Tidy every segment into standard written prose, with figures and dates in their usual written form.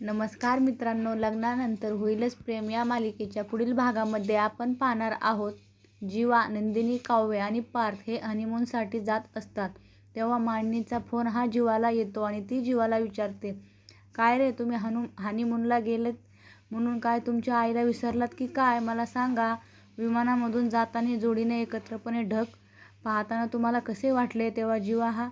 नमस्कार मित्रांनो, लग्नानंतर होईलच प्रेम या मालिकेच्या पुढील भागामध्ये आपण पाहणार आहोत. जीवा, नंदिनी, काव्य आणि पार्थ हे हनीमूनसाठी जात असतात तेव्हा मांडणीचा फोन हा जीवाला येतो आणि ती जीवाला विचारते, काय रे, तुम्ही हनीमूनला गेलेत म्हणून काय तुमच्या आईला विसरलात की काय? मला सांगा. विमानामधून जाताना जोडीने एकत्रपणे ढग पाहताना तुम्हाला कसे वाटले? तेव्हा जीवा हा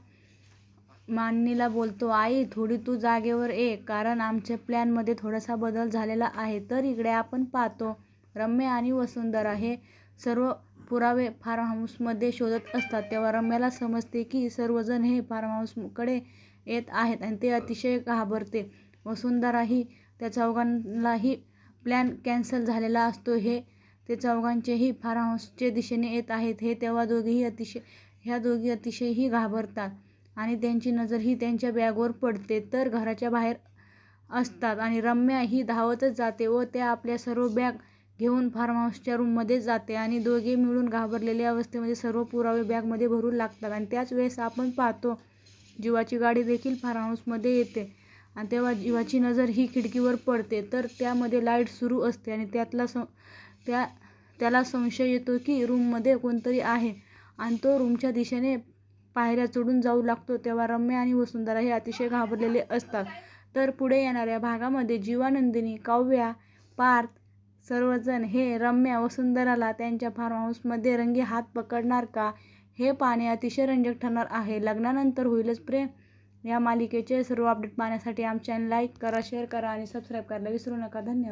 मांडणीला बोलतो, आई थोडी तू जागेवर ये, कारण आमच्या प्लॅनमध्ये थोडासा बदल झालेला आहे. तर इकडे आपण पाहतो रम्या आणि वसुंधरा हे सर्व पुरावे फार्म हाऊसमध्ये शोधत असतात. तेव्हा रम्याला समजते की सर्वजण हे फार्म हाऊसकडे येत आहेत आणि ते अतिशय घाबरते. वसुंधराही त्या चौघांनाही प्लॅन कॅन्सल झालेला असतो हे ते चौघांचेही फार्म हाऊसच्या दिशेने येत आहेत हे तेव्हा ह्या दोघी अतिशयही घाबरतात आणि त्यांची नजरही त्यांच्या बॅगवर पडते. तर घराच्या बाहेर असतात आणि रम्या ही धावतच जाते व त्या आपल्या सर्व बॅग घेऊन फार्म हाऊसच्या रूममध्ये जाते आणि दोघे मिळून घाबरलेल्या अवस्थेमध्ये सर्व पुरावे बॅगमध्ये भरू लागतात. आणि त्याच वेळेस आपण पाहतो जीवाची गाडी देखील फार्म हाऊसमध्ये येते आणि तेव्हा जीवाची नजर ही खिडकीवर पडते. तर त्यामध्ये लाईट सुरू असते आणि त्याला संशय येतो की रूममध्ये कोणतरी आहे आणि तो रूमच्या दिशेने पायऱ्या चढून जाऊ लागतो. तेव्हा रम्या आणि वसुंधरा हे अतिशय घाबरलेले असतात. तर पुढे येणाऱ्या भागामध्ये जीवा, नंदिनी, काव्या, पार्थ सर्वजण हे रम्या वसुंधराला त्यांच्या फार्म हाऊसमध्ये रंगे हात पकडणार का, हे पाहणे अतिशय रंजक ठरणार आहे. लग्नानंतर होईलच प्रेम या मालिकेचे सर्व अपडेट पाहण्यासाठी आमचे चॅनल लाईक करा, शेअर करा आणि सबस्क्राईब करायला विसरू नका. धन्यवाद.